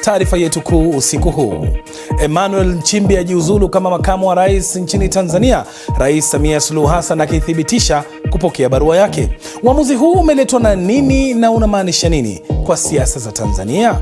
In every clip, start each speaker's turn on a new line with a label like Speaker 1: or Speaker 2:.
Speaker 1: taarifa yetu kuu usiku huu. Emmanuel Nchimbi ajiuzulu kama makamu wa rais nchini Tanzania, Rais Samia Suluhu Hassan akithibitisha kupokea barua yake. Uamuzi huu umeletwa na nini na unamaanisha nini kwa siasa za Tanzania?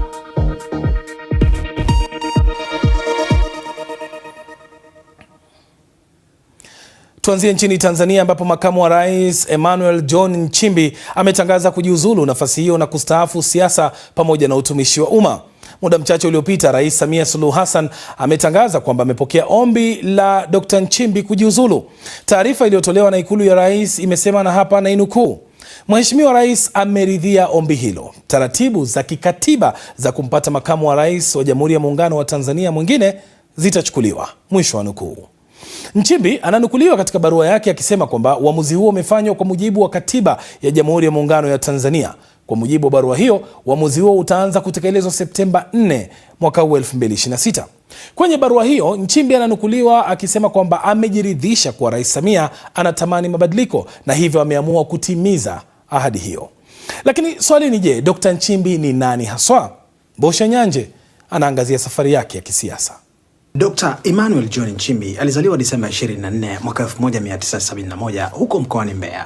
Speaker 1: Tuanzie nchini Tanzania ambapo makamu wa rais Emmanuel John Nchimbi ametangaza kujiuzulu nafasi hiyo na kustaafu siasa pamoja na utumishi wa umma. Muda mchache uliopita, Rais Samia Suluhu Hassan ametangaza kwamba amepokea ombi la Dr. Nchimbi kujiuzulu. Taarifa iliyotolewa na Ikulu ya Rais imesema, na hapa nainukuu: Mheshimiwa Rais ameridhia ombi hilo. Taratibu za kikatiba za kumpata makamu wa rais wa Jamhuri ya Muungano wa Tanzania mwingine zitachukuliwa. Mwisho wa nukuu. Nchimbi ananukuliwa katika barua yake akisema kwamba uamuzi huo umefanywa kwa mujibu wa katiba ya Jamhuri ya Muungano ya Tanzania. Kwa mujibu wa barua hiyo, uamuzi huo utaanza kutekelezwa Septemba 4 mwaka 2026. Kwenye barua hiyo, Nchimbi ananukuliwa akisema kwamba amejiridhisha kuwa Rais Samia anatamani mabadiliko na hivyo ameamua kutimiza ahadi hiyo. Lakini swali ni je, Dr. Nchimbi ni nani haswa? Bosha Nyanje anaangazia safari yake ya kisiasa.
Speaker 2: Dr. Emmanuel John Nchimbi alizaliwa Disemba 24 mwaka 1971 huko mkoani Mbeya.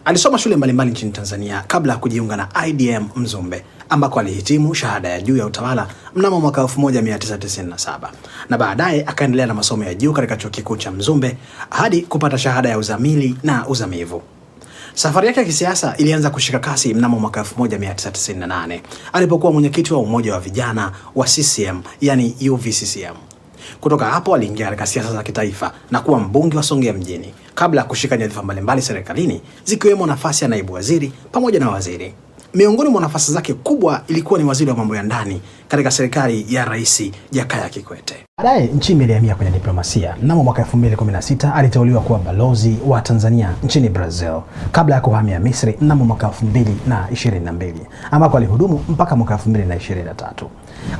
Speaker 2: Alisoma shule mbalimbali nchini Tanzania kabla ya kujiunga na IDM Mzumbe ambako alihitimu shahada ya juu ya utawala mnamo mwaka 1997 na baadaye akaendelea na masomo ya juu katika chuo kikuu cha Mzumbe hadi kupata shahada ya uzamili na uzamivu. Safari yake ya kisiasa ilianza kushika kasi mnamo mwaka 1998 alipokuwa mwenyekiti wa umoja wa vijana wa CCM, yani UVCCM. Kutoka hapo aliingia katika siasa za kitaifa na kuwa mbunge wa Songea mjini kabla ya kushika nyadhifa mbalimbali serikalini zikiwemo nafasi ya naibu waziri pamoja na waziri. Miongoni mwa nafasi zake kubwa ilikuwa ni waziri wa mambo ya ndani katika serikali ya Rais Jakaya Kikwete. Baadaye Nchimbi alihamia kwenye diplomasia. Mnamo mwaka 2016 aliteuliwa kuwa balozi wa Tanzania nchini Brazil kabla ya kuhamia Misri mnamo mwaka 2022 ambako alihudumu mpaka mwaka 2023.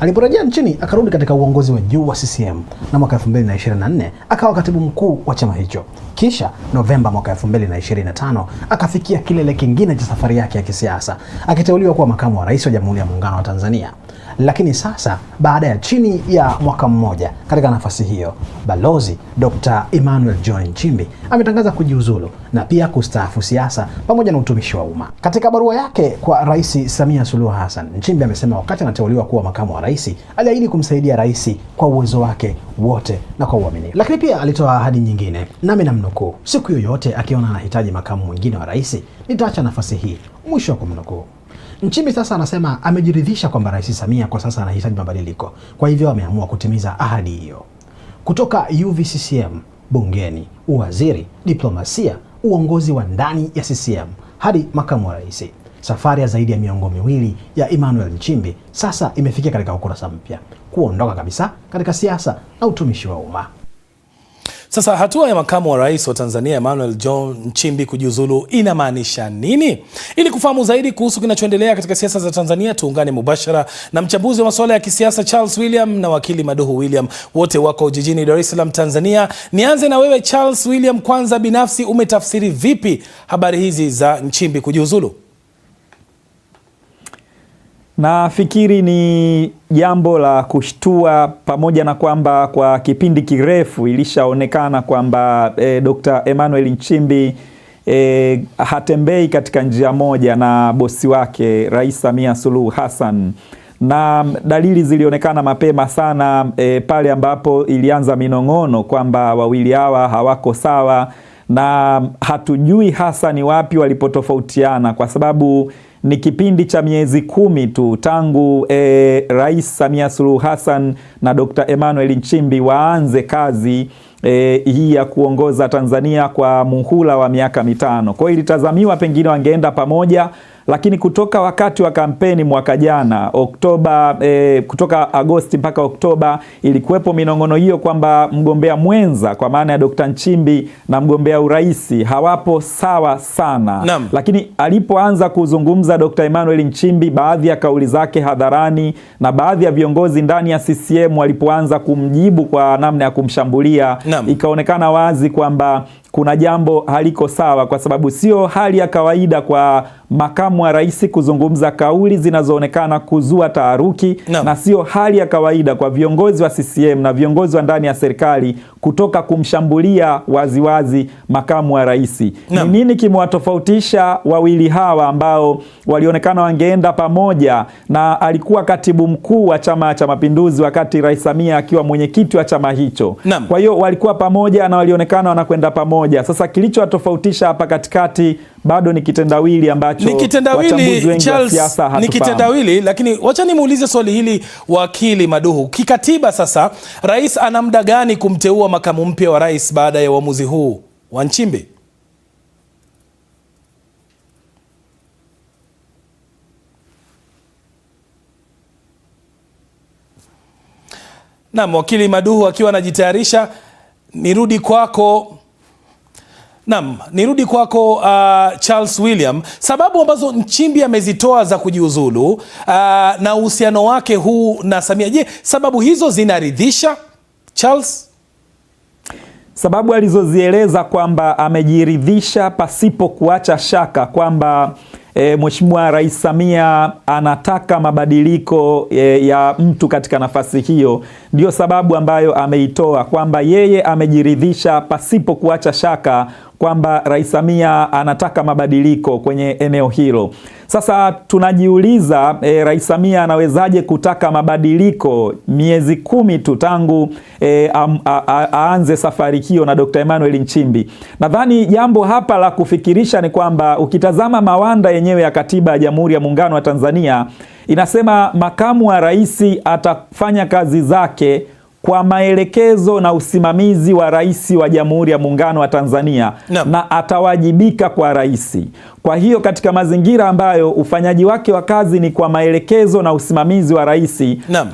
Speaker 2: Aliporejea nchini akarudi katika uongozi wa juu wa CCM na mwaka 2024 akawa katibu mkuu wa chama hicho. Kisha Novemba mwaka 2025 akafikia kilele kingine cha safari yake ya kisiasa akiteuliwa kuwa makamu wa rais wa Jamhuri ya Muungano wa Tanzania. Lakini sasa baada ya chini ya mwaka mmoja katika nafasi hiyo, Balozi Dr. Emmanuel John Nchimbi ametangaza kujiuzulu na pia kustaafu siasa pamoja na utumishi wa umma. Katika barua yake kwa Rais Samia Suluhu Hassan, Nchimbi amesema wakati anateuliwa kuwa makamu wa rais, aliahidi kumsaidia rais kwa uwezo wake wote na kwa uaminifu. Lakini pia alitoa ahadi nyingine, nami namnukuu: siku yoyote akiona anahitaji makamu mwingine wa rais, nitaacha nafasi hii. Mwisho wa kumnukuu. Nchimbi sasa anasema amejiridhisha kwamba Rais Samia kwa sasa anahitaji mabadiliko. Kwa hivyo ameamua kutimiza ahadi hiyo. Kutoka UVCCM, bungeni, uwaziri, diplomasia, uongozi wa ndani ya CCM hadi makamu wa rais. Safari ya zaidi ya miongo miwili ya Emmanuel Nchimbi sasa imefikia katika ukurasa mpya, kuondoka kabisa katika siasa na utumishi wa umma.
Speaker 1: Sasa hatua ya makamu wa rais wa Tanzania Emmanuel John Nchimbi kujiuzulu inamaanisha nini? Ili kufahamu zaidi kuhusu kinachoendelea katika siasa za Tanzania, tuungane mubashara na mchambuzi wa masuala ya kisiasa Charles William na wakili Maduhu William, wote wako jijini Dar es Salaam, Tanzania. Nianze na wewe Charles William, kwanza binafsi umetafsiri vipi habari hizi za Nchimbi kujiuzulu?
Speaker 3: Nafikiri ni jambo la kushtua, pamoja na kwamba kwa kipindi kirefu ilishaonekana kwamba Dr. Emmanuel Nchimbi hatembei katika njia moja na bosi wake Rais Samia Suluhu Hassan, na dalili zilionekana mapema sana pale ambapo ilianza minong'ono kwamba wawili hawa hawako sawa, na hatujui hasa ni wapi walipotofautiana, kwa sababu ni kipindi cha miezi 10 tu tangu Rais Samia Suluhu Hassan na Dr. Emmanuel Nchimbi waanze kazi hii ya kuongoza Tanzania kwa muhula wa miaka 5. Kwa hiyo ilitazamiwa pengine wangeenda pamoja, lakini kutoka wakati wa kampeni mwaka jana Oktoba, kutoka Agosti mpaka Oktoba ilikuwepo minong'ono hiyo kwamba mgombea mwenza kwa maana ya Dr. Nchimbi na mgombea uraisi hawapo sawa sana. Lakini alipoanza kuzungumza Dr. Emmanuel Nchimbi, baadhi ya kauli zake hadharani na baadhi ya viongozi ndani ya CCM walipoanza kumjibu kwa namna ya kumshambulia, ikaonekana wazi kwamba kuna jambo haliko sawa, kwa sababu sio hali ya kawaida kwa makamu wa rais kuzungumza kauli zinazoonekana kuzua taharuki na sio hali ya kawaida kwa viongozi wa CCM na viongozi wa ndani ya serikali kutoka kumshambulia waziwazi makamu wa rais. Ni nini kimewatofautisha wawili hawa ambao walionekana wangeenda pamoja, na alikuwa katibu mkuu wa Chama cha Mapinduzi wakati Rais Samia akiwa mwenyekiti wa chama hicho. Kwa hiyo walikuwa pamoja na walionekana wanakwenda pamoja. Sasa kilichowatofautisha hapa katikati bado ni kitendawili ambacho wachambuzi wengi wa siasa hatufahamu.
Speaker 1: Ni kitendawili, lakini wacha nimuulize swali hili wakili Maduhu. Kikatiba sasa, rais ana muda gani kumteua makamu mpya wa rais baada ya uamuzi huu wa Nchimbi? Naam, wakili Maduhu akiwa anajitayarisha, nirudi kwako. Naam, nirudi kwako Charles William. Sababu ambazo Nchimbi amezitoa za kujiuzulu na uhusiano wake huu na Samia, je, sababu hizo zinaridhisha Charles?
Speaker 3: Sababu alizozieleza kwamba amejiridhisha pasipo kuacha shaka kwamba Mheshimiwa Rais Samia anataka mabadiliko ya mtu katika nafasi hiyo, ndio sababu ambayo ameitoa, kwamba yeye amejiridhisha pasipo kuacha shaka kwamba Rais Samia anataka mabadiliko kwenye eneo hilo. Sasa tunajiuliza Rais Samia anawezaje kutaka mabadiliko miezi 10 tu tangu aanze safari hiyo na Dr. Emmanuel Nchimbi? Nadhani jambo hapa la kufikirisha ni kwamba ukitazama mawanda yenyewe ya katiba ya Jamhuri ya Muungano wa Tanzania inasema makamu wa rais atafanya kazi zake kwa maelekezo na usimamizi wa rais wa Jamhuri ya Muungano wa Tanzania na atawajibika kwa rais. Kwa hiyo katika mazingira ambayo ufanyaji wake wa kazi ni kwa maelekezo na usimamizi wa rais,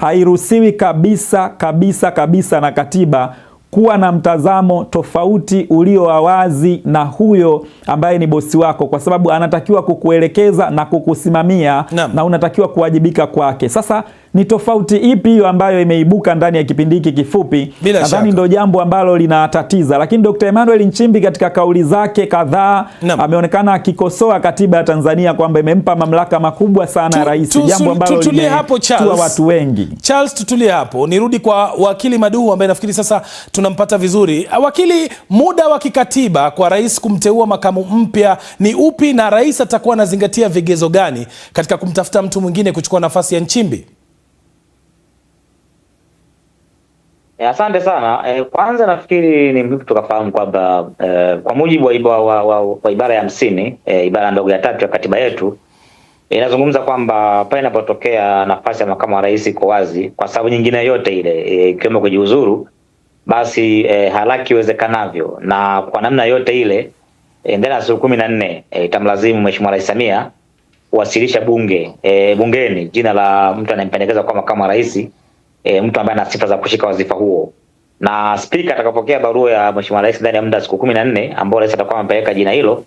Speaker 3: hairuhusiwi kabisa na katiba kuwa na mtazamo tofauti ulio wazi na huyo ambaye ni bosi wako, kwa sababu anatakiwa kukuelekeza na kukusimamia na unatakiwa kuwajibika kwake. Sasa ni tofauti ipi hiyo ambayo imeibuka ndani ya kipindi hiki kifupi? Nadhani ndio jambo ambalo linatatiza. Lakini Dr. Emmanuel Nchimbi katika kauli zake kadhaa ameonekana akikosoa katiba ya Tanzania kwamba imempa mamlaka makubwa sana rais, jambo ambalo limetua watu wengi.
Speaker 1: Charles, tutulie hapo. Nirudi kwa wakili Maduhu ambaye nafikiri sasa tunampata vizuri. Wakili, muda wa kikatiba kwa rais kumteua makamu mpya ni upi, na rais atakuwa anazingatia vigezo gani katika kumtafuta mtu mwingine kuchukua nafasi ya Nchimbi?
Speaker 4: Asante sana. Kwanza nafikiri ni mtu tukafahamu kwamba kwa mujibu wa ibara ya 50, ibara ndogo ya 3 ya katiba yetu inazungumza kwamba pale inapotokea nafasi ya makamu wa rais iko wazi kwa sababu nyingine yote ile ikiwemo kujiuzuru, basi haraka iwezekanavyo na kwa namna yote ile ndani ya siku 14 itamlazimu Mheshimiwa Rais Samia kuwasilisha bungeni jina la mtu anayempendekeza kwa makamu wa rais, mtu ambaye ana sifa za kushika wadhifa huo, na spika atakapokea barua ya Mheshimiwa Rais ndani ya muda wa siku 14 ambao rais atakuwa amepeleka jina hilo,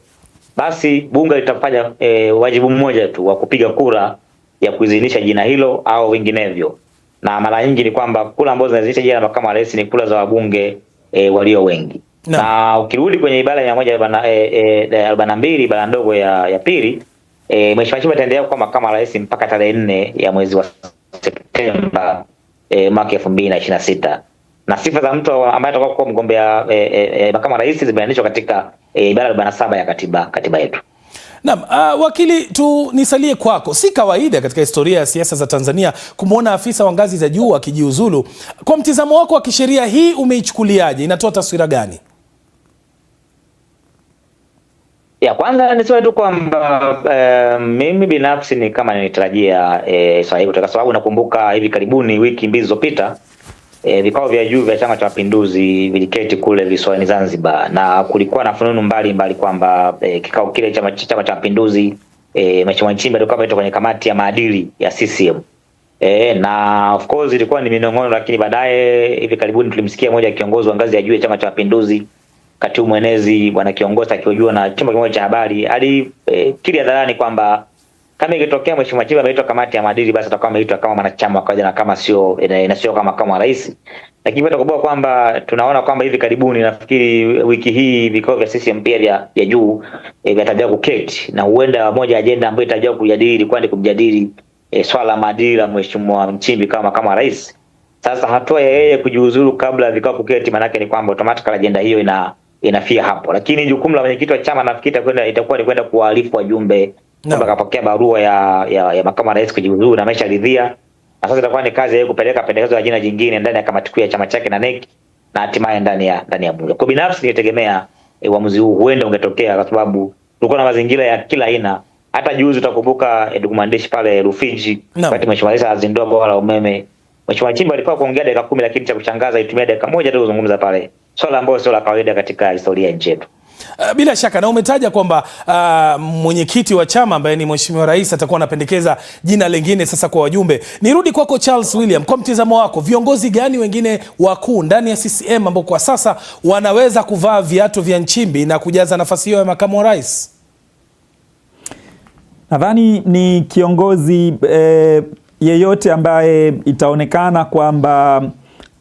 Speaker 4: basi bunge litafanya wajibu mmoja tu wa kupiga kura ya kuidhinisha jina hilo au vinginevyo. Na mara nyingi ni kwamba kura ambazo zinaidhinisha jina la makamu wa rais ni kura za wabunge walio wengi. Na ukirudi kwenye ibara ya 142 ibara ndogo ya pili, Mheshimiwa Nchimbi ataendelea kuwa makamu wa rais mpaka tarehe 4 ya mwezi wa Septemba mwaka 2026. Na sifa za mtu ambaye atakuwa kuwa mgombea makamu wa rais zimeandikwa katika ibara 47 ya katiba yetu.
Speaker 1: Naam, wakili, nisalie kwako. Si kawaida katika historia ya siasa za Tanzania kumwona afisa wa ngazi za juu akijiuzulu. Kwa mtizamo wako wa kisheria, hii umeichukuliaje? Inatoa taswira gani?
Speaker 4: Ya kwanza niseme tu kwamba mimi binafsi ni kama nilitarajia swala hilo, kwa sababu nakumbuka hivi karibuni wiki 2 zilizopita vikao vya juu vya Chama cha Mapinduzi viliketi kule visiwani Zanzibar, na kulikuwa na fununu mbalimbali kwamba kikao kile Chama cha Mapinduzi Mheshimiwa Nchimbi alikuwa ameitwa kwenye kamati ya maadili ya CCM. Na of course ilikuwa ni minong'ono, lakini baadaye hivi karibuni tulimsikia mmoja kiongozi wa ngazi ya juu ya Chama cha Mapinduzi, katibu mwenezi bwana kiongozi akiojua na chombo kimoja cha habari, alikiri hadharani kwamba kama ikitokea Mheshimiwa Nchimbi ameitwa kamati ya maadili, basi atakuwa ameitwa kama mwanachama wa kawaida na kama sio sio kama makamu wa rais. Lakini tutakumbuka kwamba tunaona kwamba hivi karibuni, nafikiri wiki hii, vikao vya CCM pia vya juu vitajua kuketi, na huenda moja ajenda ambayo itajua kujadili ilikuwa ni kumjadili swala la maadili la Mheshimiwa Nchimbi kama makamu wa rais. Sasa hatua ya yeye kujiuzuru kabla vikao kuketi, maana yake ni kwamba automatically ajenda hiyo inafia hapo. Lakini jukumu la mwenyekiti wa chama nafikiri itakuwa ni kwenda kuwaarifu wajumbe kwamba kapokea barua ya makamu wa rais kujiuzuru na amesharidhia. Na sasa itakuwa ni kazi yeye kupeleka pendekezo la jina jingine ndani ya kamati kuu ya chama chake na NEC na hatimaye ndani ya bunge. Kwa binafsi nitegemea uamuzi huu huenda ungetokea, kwa sababu tulikuwa na mazingira ya kila aina. Hata juzi utakumbuka ndugu mwandishi pale Rufiji, wakati Mheshimiwa Rais azindua bwawa la umeme, Mheshimiwa Nchimbi alikuwa kuongea dakika 10, lakini cha kushangaza itumia dakika moja tu kuzungumza pale, swala ambalo sio la kawaida katika historia ya nchi yetu.
Speaker 1: Bila shaka, na umetaja kwamba mwenyekiti wa chama ambaye ni Mheshimiwa Rais atakuwa anapendekeza jina lingine sasa kwa wajumbe. Nirudi kwako Charles William, kwa mtizamo wako, viongozi gani wengine wakuu ndani ya CCM ambao kwa sasa wanaweza kuvaa viatu vya Nchimbi na kujaza nafasi hiyo ya makamu wa rais?
Speaker 3: Nadhani ni kiongozi yeyote ambaye itaonekana kwamba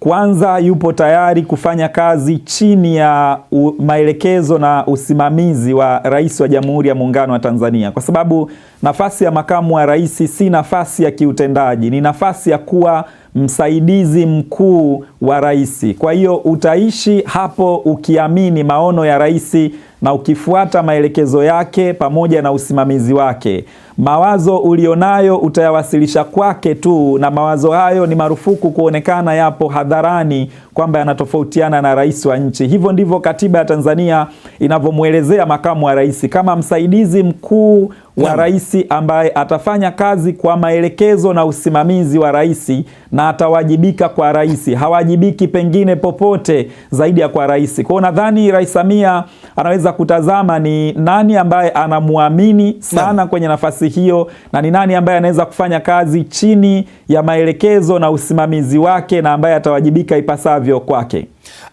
Speaker 3: kwanza yupo tayari kufanya kazi chini ya maelekezo na usimamizi wa Rais wa Jamhuri ya Muungano wa Tanzania, kwa sababu nafasi ya makamu wa rais si nafasi ya kiutendaji, ni nafasi ya kuwa msaidizi mkuu wa rais. Kwa hiyo utaishi hapo ukiamini maono ya rais na ukifuata maelekezo yake pamoja na usimamizi wake. Mawazo ulionayo utayawasilisha kwake tu, na mawazo hayo ni marufuku kuonekana yapo hadharani kwamba yanatofautiana na rais wa nchi. Hivyo ndivyo katiba ya Tanzania inavyomwelezea makamu wa rais, kama msaidizi mkuu wa rais ambaye atafanya kazi kwa maelekezo na usimamizi wa rais na atawajibika kwa rais. Hawajibiki pengine popote zaidi ya kwa rais. Kwa hiyo nadhani Rais Samia anaweza kutazama ni nani ambaye anamuamini sana kwenye nafasi hiyo, na ni nani ambaye anaweza kufanya kazi chini ya maelekezo na usimamizi wake na ambaye atawajibika ipasavyo kwake.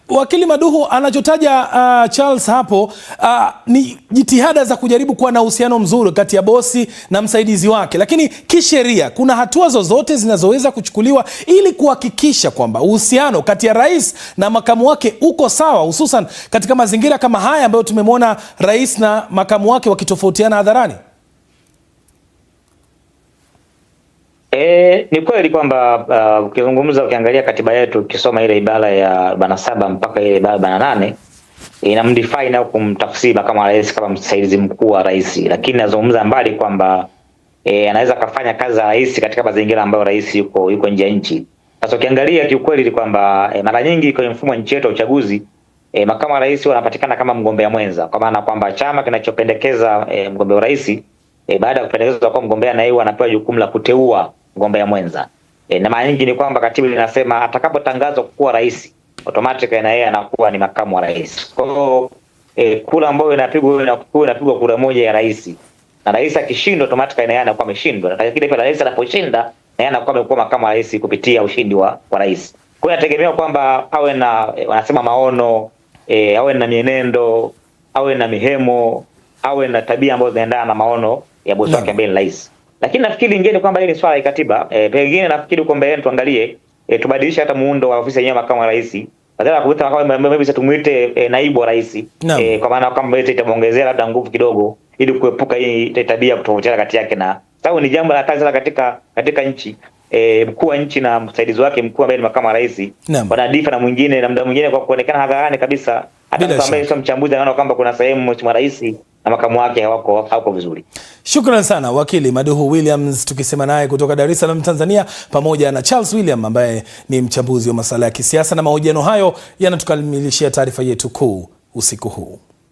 Speaker 1: Wakili Maduhu, anachotaja Charles hapo ni jitihada za kujaribu kuwa na uhusiano mzuri kati ya bosi na msaidizi wake, lakini kisheria kuna hatua zozote zinazoweza kuchukuliwa ili kuhakikisha kwamba uhusiano kati ya rais na makamu wake uko sawa, hususan katika mazingira kama haya ambayo tumemwona rais na makamu wake wakitofautiana hadharani?
Speaker 4: Ni kweli kwamba ukizungumza, ukiangalia katiba yetu, ukisoma ile ibara ya 47 mpaka ile ibara 48 inamdefine au kumtafsiri makamu wa rais kama msaidizi mkuu wa rais, lakini nazungumza mbali kwamba anaweza kufanya kazi za rais katika mazingira ambayo rais yuko nje ya nchi. Sasa ukiangalia kiukweli ni kwamba mara nyingi kwenye mfumo wa nchi yetu wa uchaguzi makamu wa rais wanapatikana kama mgombea mwenza, kwa maana kwamba chama kinachopendekeza mgombea wa rais baada ya kupendekezwa kwa mgombea, na yeye anapewa jukumu la kuteua mgombea mwenza. Na mara nyingi ni kwamba katiba inasema atakapotangazwa kuwa rais, automatically na yeye anakuwa ni makamu wa rais. Kwa hiyo kura ambayo inapigwa kura moja ya rais, na rais akishindwa, automatically na yeye anakuwa ameshindwa, na kile pale rais anaposhinda, na yeye anakuwa makamu wa rais kupitia ushindi wa rais. Kwa hiyo inategemea kwamba awe na wanasema maono, awe na mienendo, awe na mihemo, awe na tabia ambazo zinaendana na maono ya bosi wake ambaye ni rais. Lakini nafikiri ingine kwamba hili ni swala la katiba. Pengine nafikiri kwamba yeye tuangalie, tubadilishe hata muundo wa ofisi yenyewe makamu wa rais. Badala ya kuita makamu rais tumuite naibu wa rais. Kwa maana kama yote itamuongezea labda nguvu kidogo ili kuepuka hii tabia kutofautiana kati yake, na sababu ni jambo la kazi katika nchi. Mkuu wa nchi na msaidizi wake mkuu ambaye ni makamu wa rais wanadifa na mwingine na muda mwingine kwa kuonekana hadharani kabisa. Hata mtu ambaye sio mchambuzi anaona kwamba kuna sehemu mheshimiwa rais na makamu wake hawako vizuri.
Speaker 1: Shukrani sana Wakili Maduhu Williams, tukisema naye kutoka Dar es Salaam, Tanzania, pamoja na Charles William ambaye ni mchambuzi wa masuala ya kisiasa, na mahojiano hayo yanatukamilishia taarifa yetu kuu usiku huu.